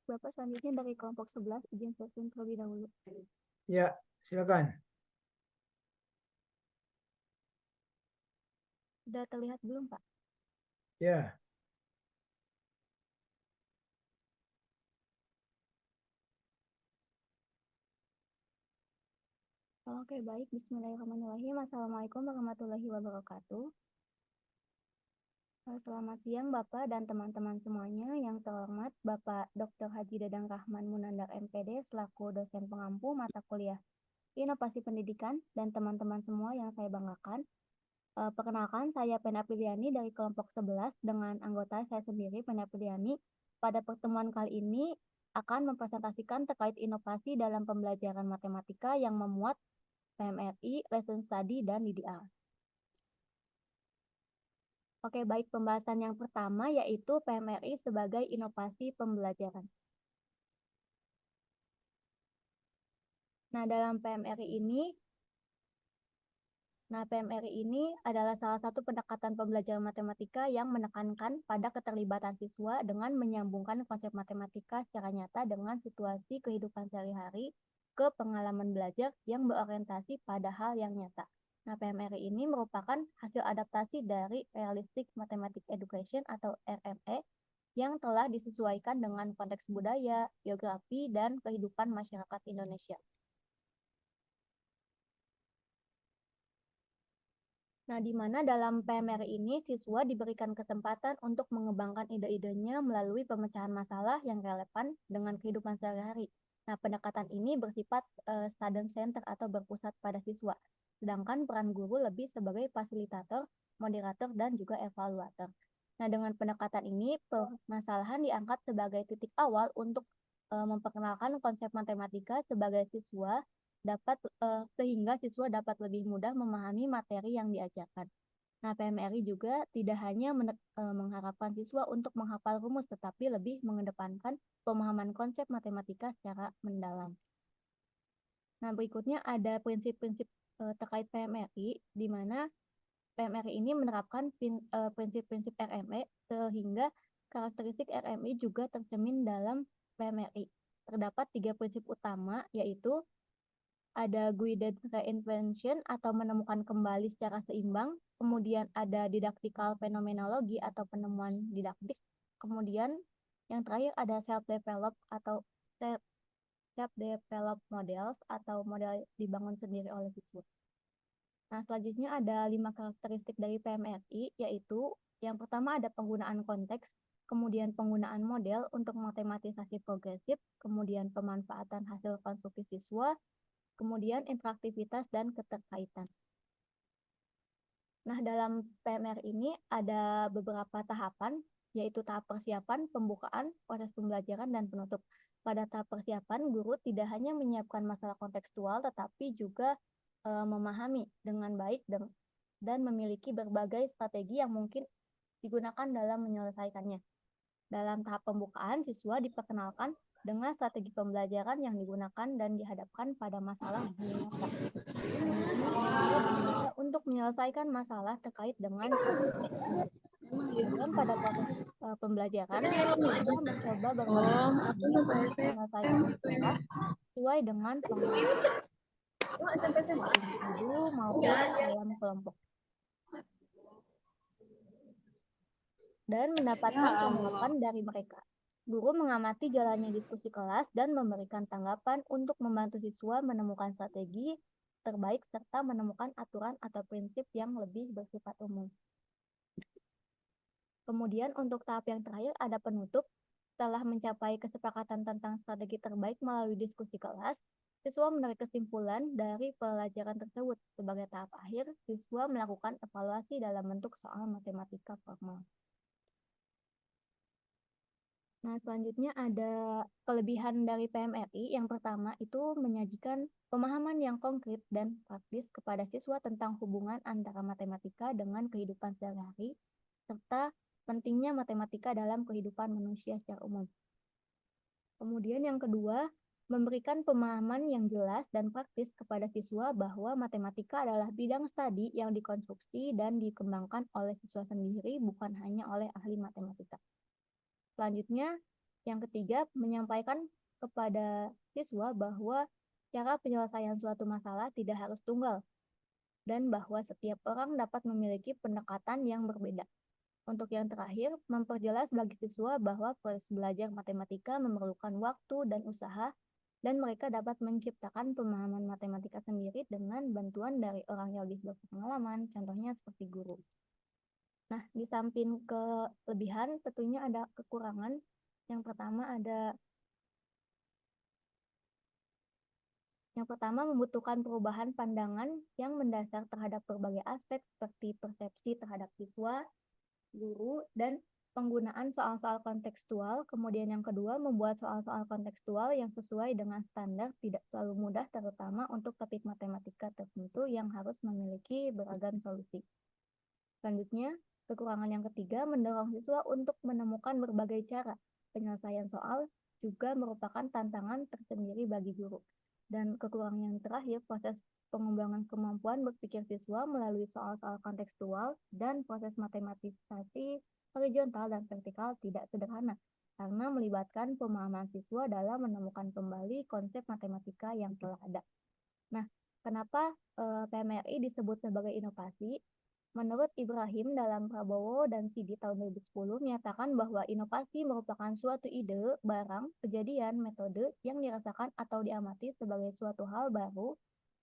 Bapak selanjutnya dari kelompok 11, izin sharing terlebih dahulu. Ya, silakan. Sudah terlihat belum, Pak? Ya, Oke, baik. Bismillahirrahmanirrahim. Assalamualaikum warahmatullahi wabarakatuh. Selamat siang, Bapak dan teman-teman semuanya. Yang terhormat, Bapak Dr. Haji Dadang Rahman Munandar MPD selaku dosen pengampu mata kuliah Inovasi Pendidikan dan teman-teman semua yang saya banggakan. Perkenalkan, saya Pena Piliani dari kelompok 11 dengan anggota saya sendiri, Pena Piliani. Pada pertemuan kali ini akan mempresentasikan terkait inovasi dalam pembelajaran matematika yang memuat PMRI, Lesson Study, dan DDR. Oke, baik. Pembahasan yang pertama yaitu PMRI sebagai inovasi pembelajaran. Nah, dalam PMRI ini adalah salah satu pendekatan pembelajaran matematika yang menekankan pada keterlibatan siswa dengan menyambungkan konsep matematika secara nyata dengan situasi kehidupan sehari-hari ke pengalaman belajar yang berorientasi pada hal yang nyata. Nah, PMRI ini merupakan hasil adaptasi dari Realistic Mathematics Education atau RME yang telah disesuaikan dengan konteks budaya, geografi, dan kehidupan masyarakat Indonesia. Nah, di mana dalam PMR ini siswa diberikan kesempatan untuk mengembangkan ide-idenya melalui pemecahan masalah yang relevan dengan kehidupan sehari-hari. Nah, pendekatan ini bersifat student center atau berpusat pada siswa, sedangkan peran guru lebih sebagai fasilitator, moderator, dan juga evaluator. Nah, dengan pendekatan ini, permasalahan diangkat sebagai titik awal untuk memperkenalkan konsep matematika sebagai siswa sehingga siswa dapat lebih mudah memahami materi yang diajarkan. Nah, PMRI juga tidak hanya mengharapkan siswa untuk menghafal rumus, tetapi lebih mengedepankan pemahaman konsep matematika secara mendalam. Nah, berikutnya ada prinsip-prinsip terkait PMRI, di mana PMRI ini menerapkan prinsip-prinsip RME sehingga karakteristik RMI juga tercermin dalam PMRI. Terdapat 3 prinsip utama, yaitu ada guided reinvention atau menemukan kembali secara seimbang, kemudian ada didaktikal fenomenologi atau penemuan didaktik, kemudian yang terakhir ada self-develop atau self-develop models atau model dibangun sendiri oleh siswa. Nah, selanjutnya ada 5 karakteristik dari PMRI, yaitu yang pertama ada penggunaan konteks, kemudian penggunaan model untuk matematisasi progresif, kemudian pemanfaatan hasil konstruksi siswa, kemudian interaktivitas dan keterkaitan. Nah, dalam PMR ini ada beberapa tahapan, yaitu tahap persiapan, pembukaan, proses pembelajaran, dan penutup. Pada tahap persiapan, guru tidak hanya menyiapkan masalah kontekstual, tetapi juga memahami dengan baik dan memiliki berbagai strategi yang mungkin digunakan dalam menyelesaikannya. Dalam tahap pembukaan, siswa diperkenalkan dengan strategi pembelajaran yang digunakan dan dihadapkan pada masalah dunia nyata. Selanjutnya, siswa diminta untuk menyelesaikan masalah terkait dengan kemudian pada proses pembelajaran, siswa mencoba berbagai strategi untuk menyelesaikan masalah sesuai dengan pengalaman individu maupun dalam kelompok. Dan mendapatkan tanggapan dari mereka. Guru mengamati jalannya diskusi kelas dan memberikan tanggapan untuk membantu siswa menemukan strategi terbaik serta menemukan aturan atau prinsip yang lebih bersifat umum. Kemudian untuk tahap yang terakhir ada penutup. Setelah mencapai kesepakatan tentang strategi terbaik melalui diskusi kelas, siswa menarik kesimpulan dari pelajaran tersebut. Sebagai tahap akhir, siswa melakukan evaluasi dalam bentuk soal matematika formal. Nah, selanjutnya ada kelebihan dari PMRI. Yang pertama itu menyajikan pemahaman yang konkret dan praktis kepada siswa tentang hubungan antara matematika dengan kehidupan sehari-hari, serta pentingnya matematika dalam kehidupan manusia secara umum. Kemudian yang kedua, memberikan pemahaman yang jelas dan praktis kepada siswa bahwa matematika adalah bidang studi yang dikonstruksi dan dikembangkan oleh siswa sendiri, bukan hanya oleh ahli matematika. Selanjutnya, Yang ketiga, menyampaikan kepada siswa bahwa cara penyelesaian suatu masalah tidak harus tunggal dan bahwa setiap orang dapat memiliki pendekatan yang berbeda. Untuk yang terakhir, memperjelas bagi siswa bahwa proses belajar matematika memerlukan waktu dan usaha, dan mereka dapat menciptakan pemahaman matematika sendiri dengan bantuan dari orang yang lebih berpengalaman, contohnya seperti guru. Nah, di samping kelebihan, tentunya ada kekurangan. Yang pertama membutuhkan perubahan pandangan yang mendasar terhadap berbagai aspek seperti persepsi terhadap siswa, guru, dan penggunaan soal-soal kontekstual. Kemudian yang kedua, membuat soal-soal kontekstual yang sesuai dengan standar tidak selalu mudah, terutama untuk topik matematika tertentu yang harus memiliki beragam solusi. Selanjutnya, kekurangan yang ketiga, mendorong siswa untuk menemukan berbagai cara. Penyelesaian soal juga merupakan tantangan tersendiri bagi guru. Dan kekurangan yang terakhir, proses pengembangan kemampuan berpikir siswa melalui soal-soal kontekstual dan proses matematisasi horizontal dan vertikal tidak sederhana, karena melibatkan pemahaman siswa dalam menemukan kembali konsep matematika yang telah ada. Nah, kenapa PMRI disebut sebagai inovasi? Menurut Ibrahim dalam Prabowo dan Sidi tahun 2010 menyatakan bahwa inovasi merupakan suatu ide, barang, kejadian, metode yang dirasakan atau diamati sebagai suatu hal baru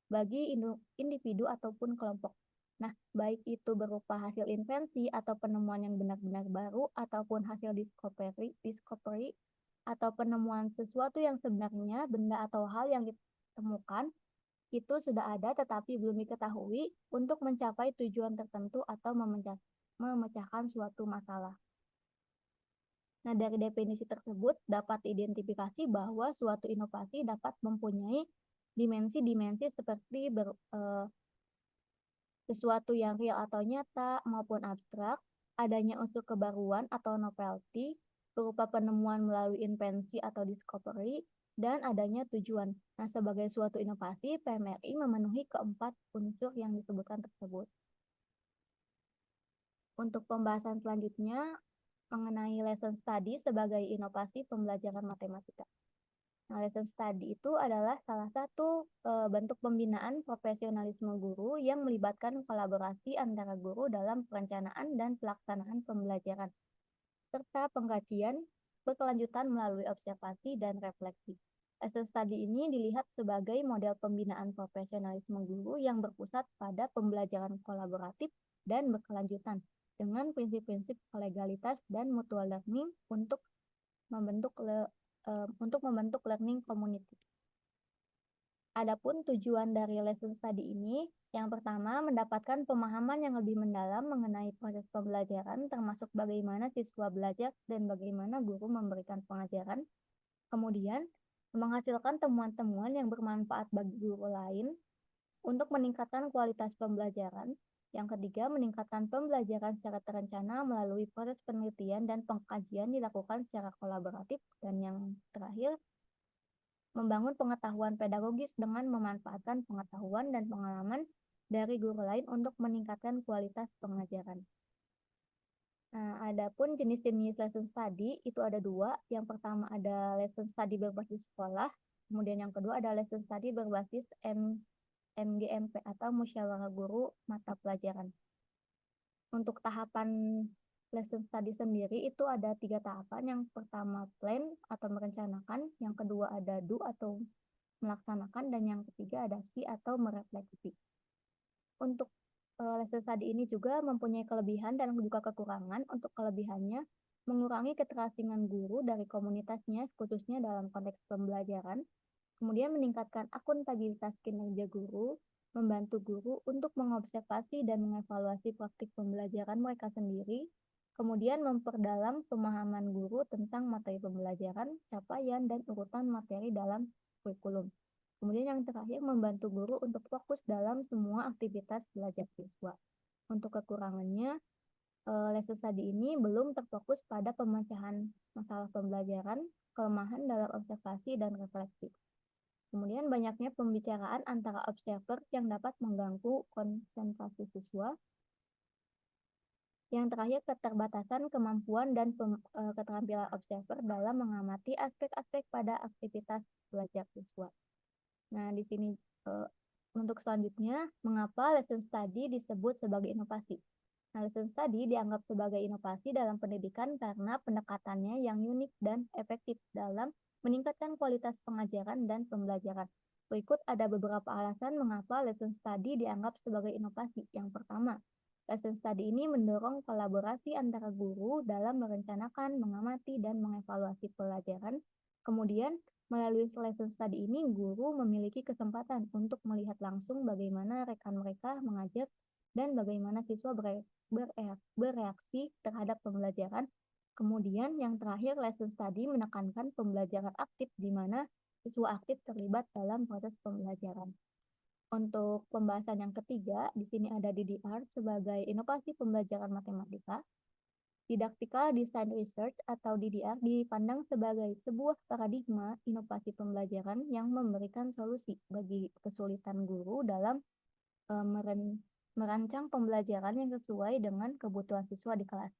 bagi individu ataupun kelompok. Nah, baik itu berupa hasil invensi atau penemuan yang benar-benar baru ataupun hasil discovery atau penemuan sesuatu yang sebenarnya benda atau hal yang ditemukan itu sudah ada tetapi belum diketahui untuk mencapai tujuan tertentu atau memecahkan suatu masalah. Nah, dari definisi tersebut dapat diidentifikasi bahwa suatu inovasi dapat mempunyai dimensi-dimensi seperti sesuatu yang real atau nyata maupun abstrak, adanya unsur kebaruan atau novelty, berupa penemuan melalui invensi atau discovery, dan adanya tujuan. Nah, sebagai suatu inovasi, PMRI memenuhi keempat unsur yang disebutkan tersebut. Untuk pembahasan selanjutnya mengenai lesson study sebagai inovasi pembelajaran matematika. Nah, lesson study itu adalah salah satu bentuk pembinaan profesionalisme guru yang melibatkan kolaborasi antara guru dalam perencanaan dan pelaksanaan pembelajaran, serta pengkajian berkelanjutan melalui observasi dan refleksi. Lesson study ini dilihat sebagai model pembinaan profesionalisme guru yang berpusat pada pembelajaran kolaboratif dan berkelanjutan dengan prinsip-prinsip legalitas dan mutual learning untuk membentuk learning community. Adapun tujuan dari lesson study ini, yang pertama mendapatkan pemahaman yang lebih mendalam mengenai proses pembelajaran, termasuk bagaimana siswa belajar dan bagaimana guru memberikan pengajaran. Kemudian, menghasilkan temuan-temuan yang bermanfaat bagi guru lain untuk meningkatkan kualitas pembelajaran. Yang ketiga, meningkatkan pembelajaran secara terencana melalui proses penelitian dan pengkajian dilakukan secara kolaboratif. Dan yang terakhir, membangun pengetahuan pedagogis dengan memanfaatkan pengetahuan dan pengalaman dari guru lain untuk meningkatkan kualitas pengajaran. Nah, adapun jenis-jenis lesson study itu ada dua. Yang pertama ada lesson study berbasis sekolah, kemudian yang kedua ada lesson study berbasis MGMP atau musyawarah guru mata pelajaran. Untuk tahapan lesson study sendiri itu ada 3 tahapan. Yang pertama plan atau merencanakan, yang kedua ada do atau melaksanakan, dan yang ketiga ada see atau merefleksi. Untuk lesson study ini juga mempunyai kelebihan dan juga kekurangan. Untuk kelebihannya, mengurangi keterasingan guru dari komunitasnya, khususnya dalam konteks pembelajaran. Kemudian meningkatkan akuntabilitas kinerja guru, membantu guru untuk mengobservasi dan mengevaluasi praktik pembelajaran mereka sendiri. Kemudian memperdalam pemahaman guru tentang materi pembelajaran, capaian, dan urutan materi dalam kurikulum. Kemudian yang terakhir, membantu guru untuk fokus dalam semua aktivitas belajar siswa. Untuk kekurangannya, lesson study ini belum terfokus pada pemecahan masalah pembelajaran, kelemahan dalam observasi dan refleksi. Kemudian banyaknya pembicaraan antara observer yang dapat mengganggu konsentrasi siswa. Yang terakhir, keterbatasan kemampuan dan keterampilan observer dalam mengamati aspek-aspek pada aktivitas belajar siswa. Nah, di sini untuk selanjutnya, mengapa lesson study disebut sebagai inovasi? Nah, lesson study dianggap sebagai inovasi dalam pendidikan karena pendekatannya yang unik dan efektif dalam meningkatkan kualitas pengajaran dan pembelajaran. Berikut ada beberapa alasan mengapa lesson study dianggap sebagai inovasi. Yang pertama, lesson study ini mendorong kolaborasi antara guru dalam merencanakan, mengamati, dan mengevaluasi pelajaran. Kemudian, melalui lesson study ini, guru memiliki kesempatan untuk melihat langsung bagaimana rekan mereka mengajar dan bagaimana siswa bereaksi terhadap pembelajaran. Kemudian yang terakhir, lesson study menekankan pembelajaran aktif di mana siswa aktif terlibat dalam proses pembelajaran. Untuk pembahasan yang ketiga, di sini ada DDR sebagai inovasi pembelajaran matematika. Didactical Design Research atau DDR dipandang sebagai sebuah paradigma inovasi pembelajaran yang memberikan solusi bagi kesulitan guru dalam merancang pembelajaran yang sesuai dengan kebutuhan siswa di kelas.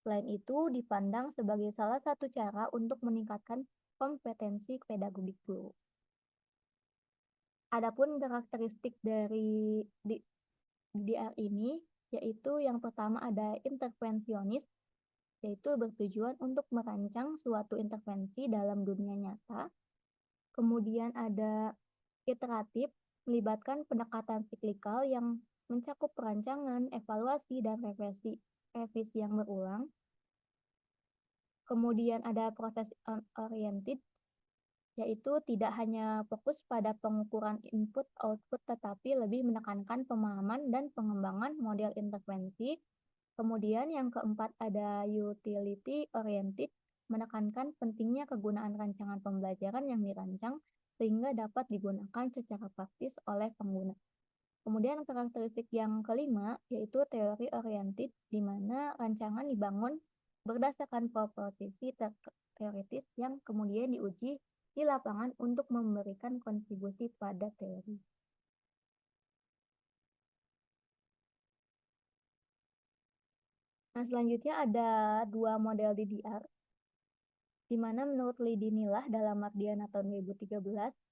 Selain itu, dipandang sebagai salah satu cara untuk meningkatkan kompetensi pedagogik guru. Adapun karakteristik dari DDR ini, yaitu yang pertama ada intervensionis, yaitu bertujuan untuk merancang suatu intervensi dalam dunia nyata. Kemudian ada iteratif, melibatkan pendekatan siklikal yang mencakup perancangan, evaluasi, dan revisi yang berulang. Kemudian ada proses oriented, yaitu tidak hanya fokus pada pengukuran input-output, tetapi lebih menekankan pemahaman dan pengembangan model intervensi. Kemudian yang keempat ada utility oriented, menekankan pentingnya kegunaan rancangan pembelajaran yang dirancang sehingga dapat digunakan secara praktis oleh pengguna. Kemudian karakteristik yang kelima yaitu teori oriented, di mana rancangan dibangun berdasarkan proposisi teoritis yang kemudian diuji di lapangan untuk memberikan kontribusi pada teori. Nah, selanjutnya ada dua model DDR, di mana menurut Lidi Nilah dalam Mardiana tahun 2013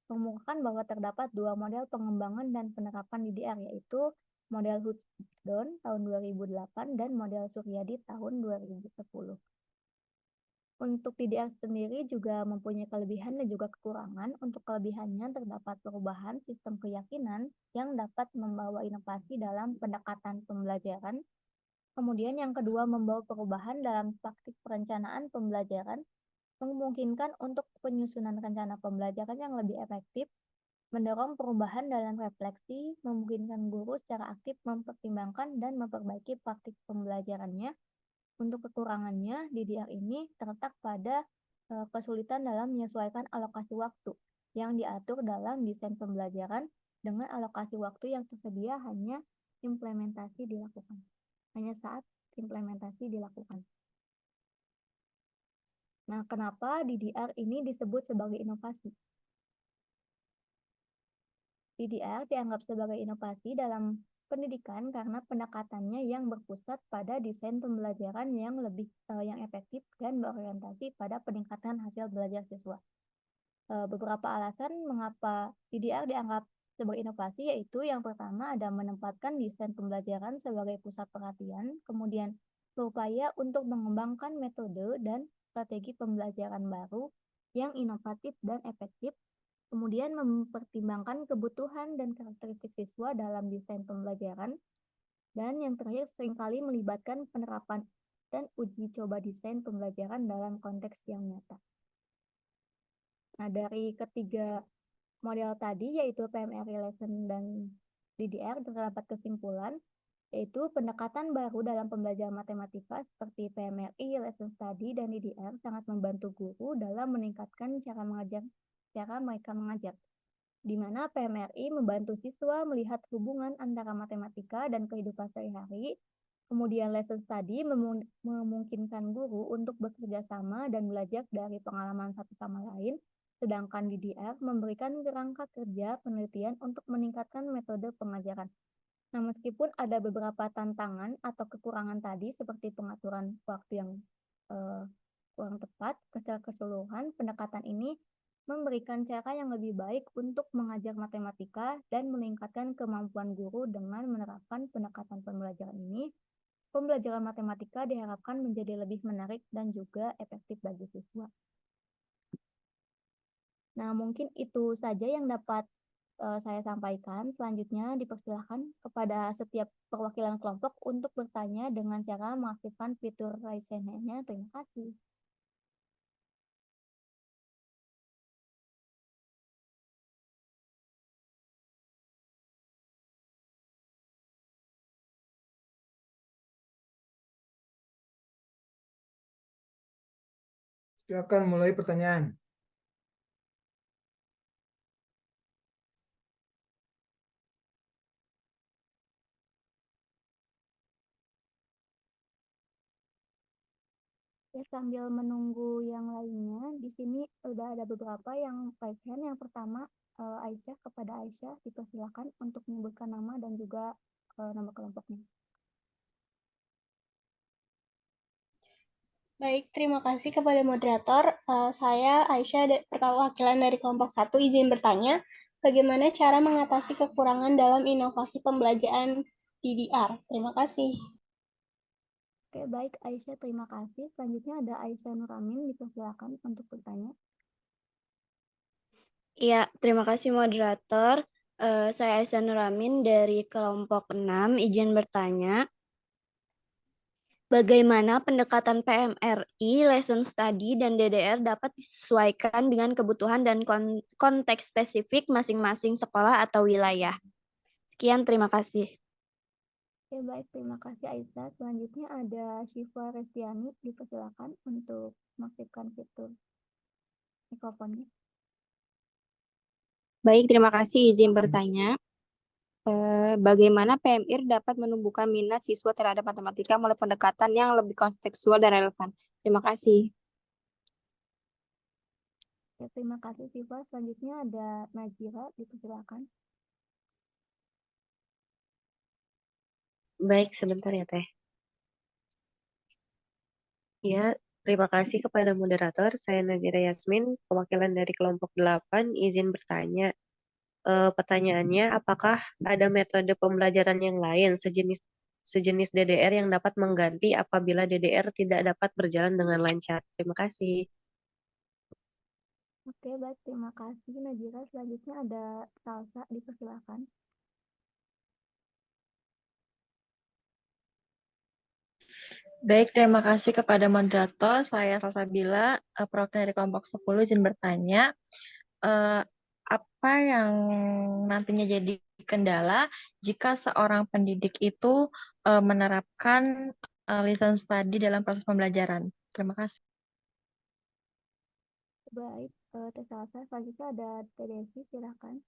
mengemukakan bahwa terdapat dua model pengembangan dan penerapan DDR, yaitu model Hudson tahun 2008 dan model Suryadi tahun 2010. Untuk DDR sendiri juga mempunyai kelebihan dan juga kekurangan. Untuk kelebihannya terdapat perubahan sistem keyakinan yang dapat membawa inovasi dalam pendekatan pembelajaran. Kemudian yang kedua, membawa perubahan dalam praktik perencanaan pembelajaran, memungkinkan untuk penyusunan rencana pembelajaran yang lebih efektif, mendorong perubahan dalam refleksi, memungkinkan guru secara aktif mempertimbangkan dan memperbaiki praktik pembelajarannya. Untuk kekurangannya, DDR ini terletak pada kesulitan dalam menyesuaikan alokasi waktu yang diatur dalam desain pembelajaran dengan alokasi waktu yang tersedia hanya saat implementasi dilakukan. Nah, kenapa DDR ini disebut sebagai inovasi? DDR dianggap sebagai inovasi dalam pendidikan karena pendekatannya yang berpusat pada desain pembelajaran yang efektif dan berorientasi pada peningkatan hasil belajar siswa. Beberapa alasan mengapa DDR dianggap sebagai inovasi, yaitu yang pertama ada menempatkan desain pembelajaran sebagai pusat perhatian, kemudian berupaya untuk mengembangkan metode dan strategi pembelajaran baru yang inovatif dan efektif, kemudian mempertimbangkan kebutuhan dan karakteristik siswa dalam desain pembelajaran, dan yang terakhir seringkali melibatkan penerapan dan uji coba desain pembelajaran dalam konteks yang nyata. Nah, dari ketiga model tadi, yaitu PMRI Lesson dan DDR, terdapat kesimpulan, yaitu pendekatan baru dalam pembelajaran matematika seperti PMRI, Lesson Study, dan DDR sangat membantu guru dalam meningkatkan cara mereka mengajar, di mana PMRI membantu siswa melihat hubungan antara matematika dan kehidupan sehari-hari. Kemudian lesson study memungkinkan guru untuk bekerja sama dan belajar dari pengalaman satu sama lain, sedangkan DDR memberikan kerangka kerja penelitian untuk meningkatkan metode pengajaran. Nah, meskipun ada beberapa tantangan atau kekurangan tadi seperti pengaturan waktu yang eh, kurang tepat, secara keseluruhan pendekatan ini memberikan cara yang lebih baik untuk mengajar matematika dan meningkatkan kemampuan guru dengan menerapkan pendekatan pembelajaran ini. Pembelajaran matematika diharapkan menjadi lebih menarik dan juga efektif bagi siswa. Nah, mungkin itu saja yang dapat saya sampaikan. Selanjutnya dipersilahkan kepada setiap perwakilan kelompok untuk bertanya dengan cara mengaktifkan fitur raise hand-nya. Terima kasih. Silakan mulai pertanyaan. Ya, sambil menunggu yang lainnya, di sini sudah ada beberapa yang raise hand. Yang pertama, Aisyah, kepada Aisyah dipersilakan untuk menyebutkan nama dan juga nama kelompoknya. Baik, terima kasih kepada moderator. Saya Aisyah, perwakilan dari kelompok 1, izin bertanya, bagaimana cara mengatasi kekurangan dalam inovasi pembelajaran DDR? Terima kasih. Oke, baik Aisyah, terima kasih. Selanjutnya ada Aisyah Nuramin, dipersilakan untuk bertanya. Iya, terima kasih moderator. Saya Aisyah Nuramin dari kelompok 6, izin bertanya. Bagaimana pendekatan PMRI, lesson study, dan DDR dapat disesuaikan dengan kebutuhan dan konteks spesifik masing-masing sekolah atau wilayah? Sekian, terima kasih. Oke, baik. Terima kasih Aisyah. Selanjutnya ada Syifa Restiani, dipersilakan untuk mengaktifkan fitur mikrofonnya. Baik, terima kasih izin bertanya. Bagaimana PMIR dapat menumbuhkan minat siswa terhadap matematika melalui pendekatan yang lebih kontekstual dan relevan? Terima kasih. Oke, terima kasih Syifa. Selanjutnya ada Najira, dipersilakan. Baik, sebentar ya Teh. Ya, terima kasih kepada moderator. Saya Nazira Yasmin, perwakilan dari kelompok 8, izin bertanya. Pertanyaannya, apakah ada metode pembelajaran yang lain sejenis DDR yang dapat mengganti apabila DDR tidak dapat berjalan dengan lancar? Terima kasih. Oke, baik. Terima kasih Najira. Selanjutnya ada Salsa, dipersilakan. Baik, terima kasih kepada moderator. Saya Salsabila, perwakilan dari kelompok 10, izin bertanya. eh, Apa yang nantinya jadi kendala jika seorang pendidik itu menerapkan lisan study dalam proses pembelajaran? Terima kasih. Baik, Teh Salsa. Selanjutnya ada Teh Desi, silakan.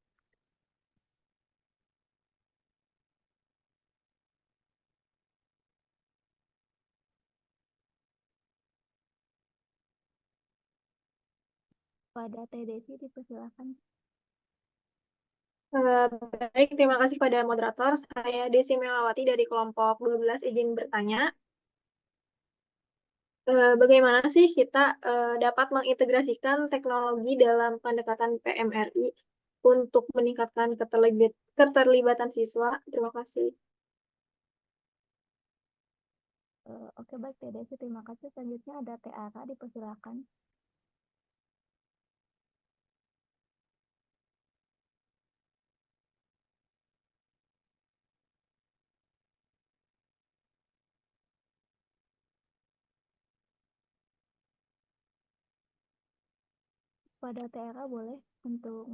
Pada Teh Desi, dipersilakan. Baik, terima kasih pada moderator. Saya Desi Melawati dari kelompok 12, izin bertanya. Bagaimana sih kita dapat mengintegrasikan teknologi dalam pendekatan PMRI untuk meningkatkan keterlibatan siswa? Terima kasih. Oke, baik Teh Desi. Terima kasih. Selanjutnya ada Teh Ara, dipersilakan. Pada Teh Ara boleh untuk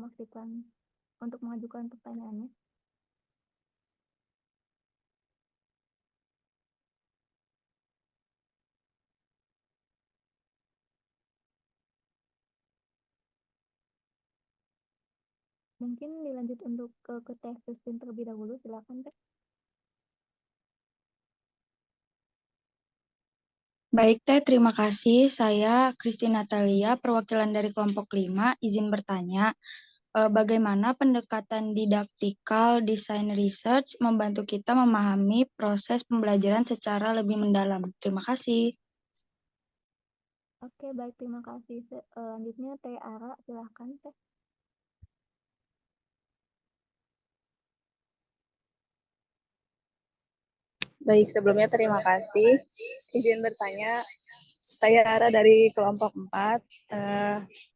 mengajukan pertanyaannya. Mungkin dilanjut untuk ke Teh Christine terlebih dahulu. Silakan Teh. Baik, Teh, terima kasih. Saya Christine Natalia, perwakilan dari kelompok 5, izin bertanya. bagaimana pendekatan didaktikal desain research membantu kita memahami proses pembelajaran secara lebih mendalam. Terima kasih. Oke, baik, terima kasih. Selanjutnya Teh Ara, silahkan Teh. Baik, sebelumnya terima kasih. Izin bertanya, saya Ara dari kelompok 4.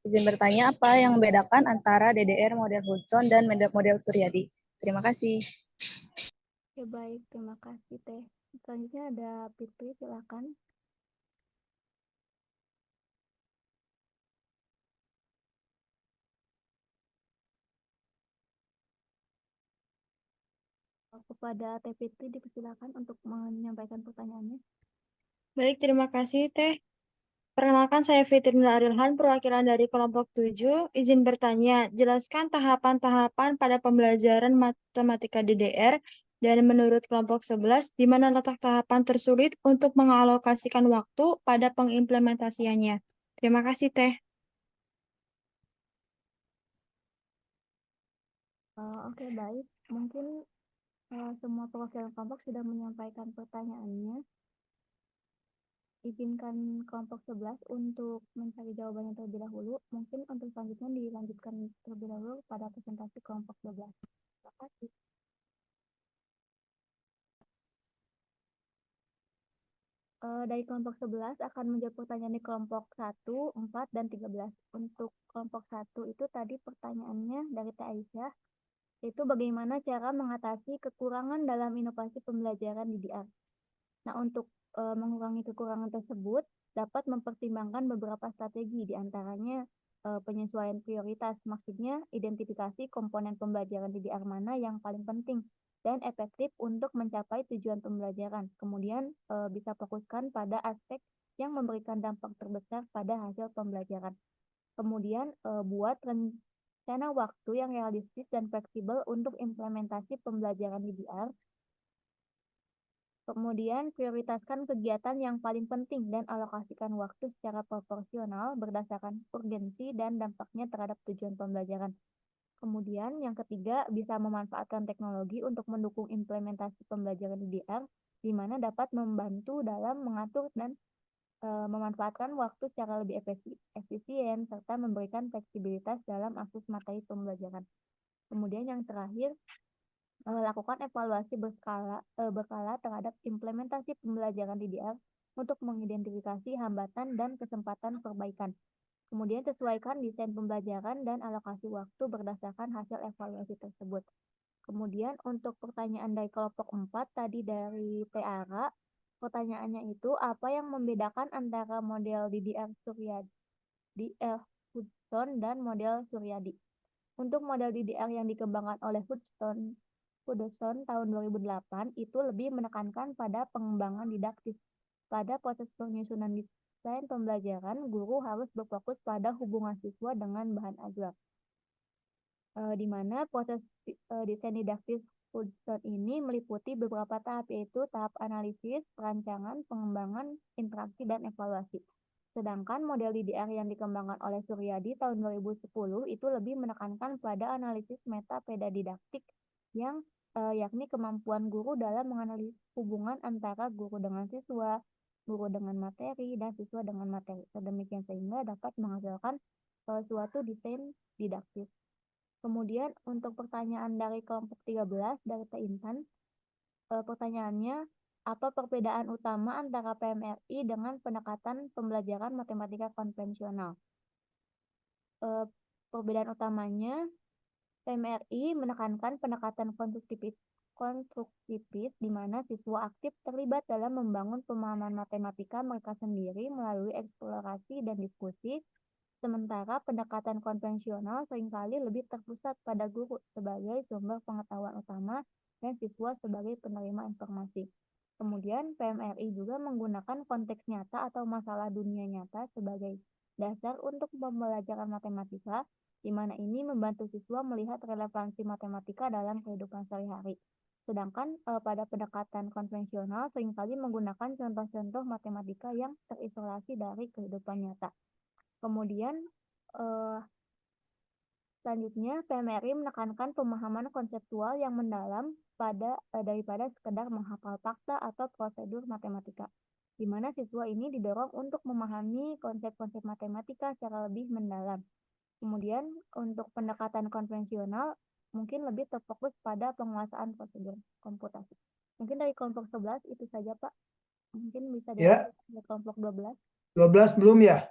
Izin bertanya apa yang membedakan antara DDR model Hudson dan model Suryadi? Terima kasih. Oke, baik, terima kasih Teh. Selanjutnya ada Fitri, silahkan. Kepada Teh Fitri dipersilakan untuk menyampaikan pertanyaannya. Baik, terima kasih Teh. Perkenalkan saya Fitrina Arilhan, perwakilan dari kelompok 7. Izin bertanya, jelaskan tahapan-tahapan pada pembelajaran matematika DDR dan menurut kelompok 11, di mana letak tahapan tersulit untuk mengalokasikan waktu pada pengimplementasiannya. Terima kasih Teh. Oke, baik. Mungkin semua perwakilan kelompok sudah menyampaikan pertanyaannya. Izinkan kelompok 11 untuk mencari jawabannya terlebih dahulu. Mungkin untuk selanjutnya dilanjutkan terlebih dahulu pada presentasi kelompok 12. Terima kasih. Dari kelompok 11 akan menjawab pertanyaan di kelompok 1, 4, dan 13. Untuk kelompok 1 itu tadi pertanyaannya dari Teh Aisyah, yaitu bagaimana cara mengatasi kekurangan dalam inovasi pembelajaran DDR. Nah, untuk mengurangi kekurangan tersebut, dapat mempertimbangkan beberapa strategi, diantaranya penyesuaian prioritas, maksudnya identifikasi komponen pembelajaran DDR mana yang paling penting dan efektif untuk mencapai tujuan pembelajaran. Kemudian bisa fokuskan pada aspek yang memberikan dampak terbesar pada hasil pembelajaran. Kemudian buat rencana waktu yang realistis dan fleksibel untuk implementasi pembelajaran DDR. Kemudian prioritaskan kegiatan yang paling penting dan alokasikan waktu secara proporsional berdasarkan urgensi dan dampaknya terhadap tujuan pembelajaran. Kemudian yang ketiga, bisa memanfaatkan teknologi untuk mendukung implementasi pembelajaran DDR, di mana dapat membantu dalam mengatur dan memanfaatkan waktu secara lebih efisien, serta memberikan fleksibilitas dalam akses materi pembelajaran. Kemudian yang terakhir, lakukan evaluasi berkala terhadap implementasi pembelajaran DDR untuk mengidentifikasi hambatan dan kesempatan perbaikan. Kemudian sesuaikan desain pembelajaran dan alokasi waktu berdasarkan hasil evaluasi tersebut. Kemudian untuk pertanyaan dari kelompok 4 tadi dari Tiara, pertanyaannya itu apa yang membedakan antara model DDR Hudson dan model Suryadi? Untuk model DDR yang dikembangkan oleh Hudson tahun 2008 itu lebih menekankan pada pengembangan didaktis. Pada proses penyusunan desain pembelajaran, guru harus berfokus pada hubungan siswa dengan bahan ajar. Di mana proses desain didaktis Hudson ini meliputi beberapa tahap, yaitu tahap analisis, perancangan, pengembangan, interaksi, dan evaluasi. Sedangkan model DDR yang dikembangkan oleh Suryadi tahun 2010 itu lebih menekankan pada analisis metapedadidaktik yang yakni kemampuan guru dalam menganalisis hubungan antara guru dengan siswa, guru dengan materi, dan siswa dengan materi. Sedemikian sehingga dapat menghasilkan suatu desain didaktis. Kemudian untuk pertanyaan dari kelompok 13 dari Teh Intan, pertanyaannya, apa perbedaan utama antara PMRI dengan pendekatan pembelajaran matematika konvensional? Perbedaan utamanya, PMRI menekankan pendekatan konstruktivis di mana siswa aktif terlibat dalam membangun pemahaman matematika mereka sendiri melalui eksplorasi dan diskusi, sementara pendekatan konvensional seringkali lebih terpusat pada guru sebagai sumber pengetahuan utama dan siswa sebagai penerima informasi. Kemudian PMRI juga menggunakan konteks nyata atau masalah dunia nyata sebagai dasar untuk pembelajaran matematika, di mana ini membantu siswa melihat relevansi matematika dalam kehidupan sehari-hari. Sedangkan pada pendekatan konvensional seringkali menggunakan contoh-contoh matematika yang terisolasi dari kehidupan nyata. Kemudian Selanjutnya, PMRI menekankan pemahaman konseptual yang mendalam daripada sekedar menghafal fakta atau prosedur matematika, di mana siswa ini didorong untuk memahami konsep-konsep matematika secara lebih mendalam. Kemudian, untuk pendekatan konvensional, mungkin lebih terfokus pada penguasaan prosedur komputasi. Mungkin dari kelompok 11 itu saja, Pak. Mungkin bisa Ya. dilanjut ke kelompok 12. 12 belum ya?